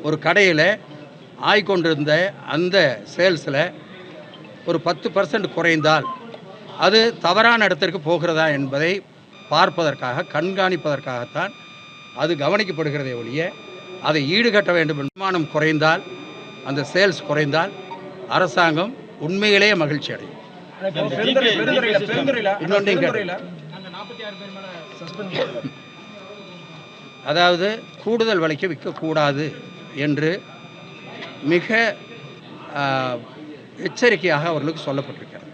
ஒரு கடையில் ஆய்கொண்டிருந்த அந்த சேல்ஸில் ஒரு 10% குறைந்தால் அது தவறான இடத்திற்கு போகிறதா என்பதை பார்ப்பதற்காக, கண்காணிப்பதற்காகத்தான் அது கவனிக்கப்படுகிறதே ஒழிய அதை ஈடுகட்ட வேண்டும். வருமானம் குறைந்தால், அந்த சேல்ஸ் குறைந்தால் அரசாங்கம் உண்மையிலேயே மகிழ்ச்சி அடையும். அதாவது கூடுதல் விலைக்கு விற்கக்கூடாது என்று மிக எச்சரிக்கையாக அவர்களுக்கு சொல்லப்பட்டிருக்கிறது.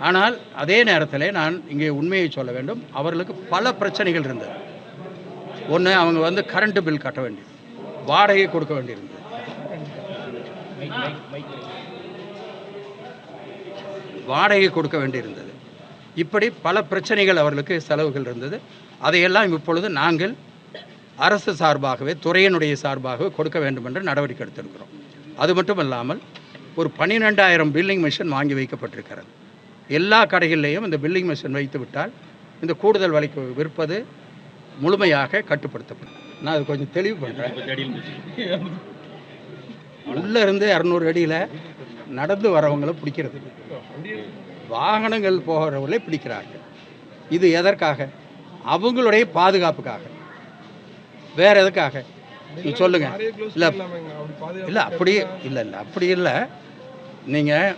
ஆனால் அதே நேரத்தில் நான் இங்கே உண்மையை சொல்ல வேண்டும், அவர்களுக்கு பல பிரச்சனைகள் இருந்தது. ஒன்று, அவங்க கரண்ட் பில் கட்ட வேண்டியது, வாடகை கொடுக்க வேண்டியிருந்தது, இப்படி பல பிரச்சனைகள் அவர்களுக்கு செலவுகள் இருந்தது. அதையெல்லாம் இப்பொழுது நாங்கள் அரசு சார்பாகவே, துறையினுடைய சார்பாகவே கொடுக்க வேண்டும் என்று நடவடிக்கை எடுத்திருக்கிறோம். அது மட்டும் இல்லாமல் ஒரு 12,000 பில்லிங் மிஷின் வாங்கி வைக்கப்பட்டிருக்கிறது. எல்லா கடைகளிலேயும் இந்த பில்லிங் மிஷின் வைத்து விட்டால் இந்த கூடுதல் விலைக்கு விற்பது முழுமையாக கட்டுப்படுத்தப்படும். நான் அது கொஞ்சம் தெளிவு பண்ணுறேன். உள்ளே இருந்து 200 அடியில் நடந்து வரவங்களை பிடிக்கிறது, வாகனங்கள் போகிறவங்களே பிடிக்கிறார்கள். இது எதற்காக? அவங்களுடைய பாதுகாப்புக்காக, வேற எதுக்காக சொல்லுங்க? இல்லை அப்படி இல்லை. நீங்கள்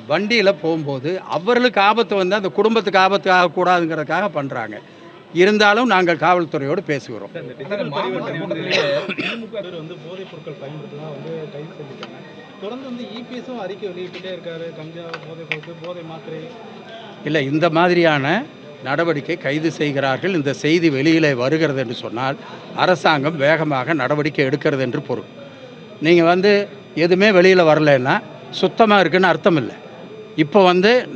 வண்டியில் போகும்போது அவர்களுக்கு ஆபத்து வந்து அந்த குடும்பத்துக்கு ஆபத்து ஆகக்கூடாதுங்கிறதுக்காக பண்ணுறாங்க. இருந்தாலும் நாங்கள் காவல்துறையோடு பேசுகிறோம். இல்லை, இந்த மாதிரியான நடவடிக்கை கைது செய்கிறார்கள், இந்த செய்தி வெளியில் வருகிறது என்று சொன்னால் அரசாங்கம் வேகமாக நடவடிக்கை எடுக்கிறது என்று பொருள். நீங்கள் எதுவுமே வெளியில் வரலைன்னா சுத்தமாக இருக்குன்னு அர்த்தம் இல்லை. இப்போ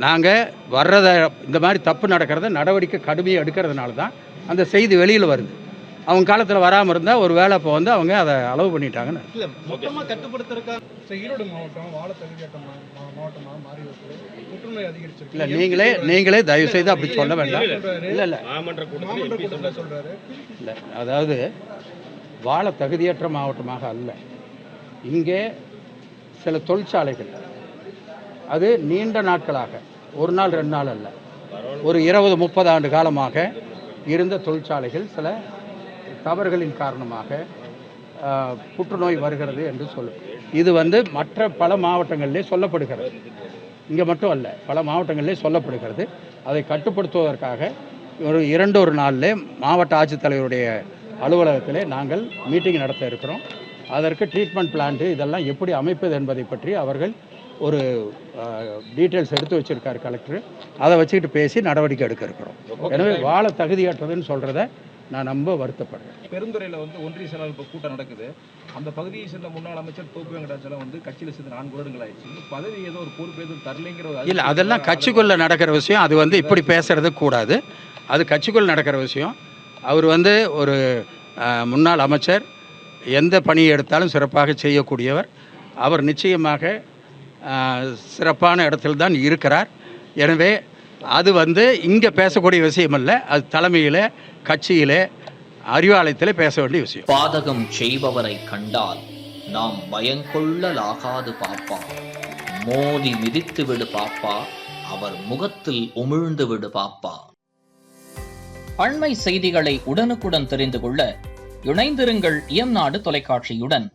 நாங்கள் வர்றதை, இந்த மாதிரி தப்பு நடக்கிறத நடவடிக்கை கடுமையாக எடுக்கிறதுனால தான் அந்த செய்தி வெளியில் வருது. அவங்க காலத்தில் வராமல் இருந்தால் ஒரு வேளை இப்போ அவங்க அதை அளவு பண்ணிட்டாங்கன்னு. இல்லை, மொத்தமாக கட்டுப்படுத்துறதுக்காக ஈரோடு மாவட்டம் வாழ தகுதியற்ற மாவட்டமாக மாறி புற்றுநோய் அதிகரிச்சிருக்கு. இல்லை, நீங்களே தயவு செய்து அப்படி சொல்ல வேண்டாம். இல்லை, சொல்கிறாரு. இல்லை, அதாவது வாழ தகுதியற்ற மாவட்டமாக அல்ல. இங்கே சில தொழிற்சாலைகள், அது நீண்ட நாட்களாக, ஒரு நாள் 2 நாள் அல்ல, ஒரு 20-30 ஆண்டு காலமாக இருந்த தொழிற்சாலைகள் சில தவறுகளின் காரணமாக புற்றுநோய் வருகிறது என்று சொல்லும். இது மற்ற பல மாவட்டங்களிலே சொல்லப்படுகிறது, இங்கே மட்டும் அல்ல, பல மாவட்டங்களிலே சொல்லப்படுகிறது. அதை கட்டுப்படுத்துவதற்காக ஒரு 2 நாளிலே மாவட்ட ஆட்சித்தலைவருடைய அலுவலகத்திலே நாங்கள் மீட்டிங் நடத்த இருக்கிறோம். அதற்கு ட்ரீட்மெண்ட் பிளான்ட்டு இதெல்லாம் எப்படி அமைப்பது என்பதை பற்றி அவர்கள் ஒரு டீட்டெயில்ஸ் எடுத்து வச்சுருக்கார் கலெக்டர். அதை வச்சுக்கிட்டு பேசி நடவடிக்கை எடுக்க இருக்கிறோம். எனவே வாழ தகுதியற்றதுன்னு சொல்கிறத நான் ரொம்ப வருத்தப்படுறேன். பெருந்துறையில் ஒன்றிய செயலாளர் இப்போ கூட்டம் நடக்குது. அந்த பகுதியை சேர்ந்த முன்னாள் அமைச்சர் தோப்பு வெங்கடாச்சலம் கட்சியில் சேர்ந்து 4 வருடங்கள் ஆயிடுச்சு. பதவி ஏதோ ஒரு பொறுப்பு எதுவும் தரலைங்கிற இல்லை, அதெல்லாம் கட்சிக்குள்ளே நடக்கிற விஷயம். அது இப்படி பேசுறது கூடாது. அது கட்சிக்குள்ளே நடக்கிற விஷயம். அவர் ஒரு முன்னாள் அமைச்சர், எந்த பணியை எடுத்தாலும் சிறப்பாக செய்யக்கூடியவர். அவர் நிச்சயமாக சிறப்பான இடத்தில் தான் இருக்கிறார். எனவே அது இங்கே பேசக்கூடிய விஷயம் அல்ல, அது தலைமையில், கட்சியிலே, அறிவாலயத்தில் பேச வேண்டிய விஷயம். பாதகம் செய்பவரை கண்டால் நாம் பயங்கொள்ளலாகாது பாப்பா, மோதி மிதித்து விடு பாப்பா, அவர் முகத்தில் உமிழ்ந்து விடு பாப்பா. அண்மை செய்திகளை உடனுக்குடன் தெரிந்து கொள்ள இணைந்திருங்கள் இயம்நாடு தொலைக்காட்சியுடன்.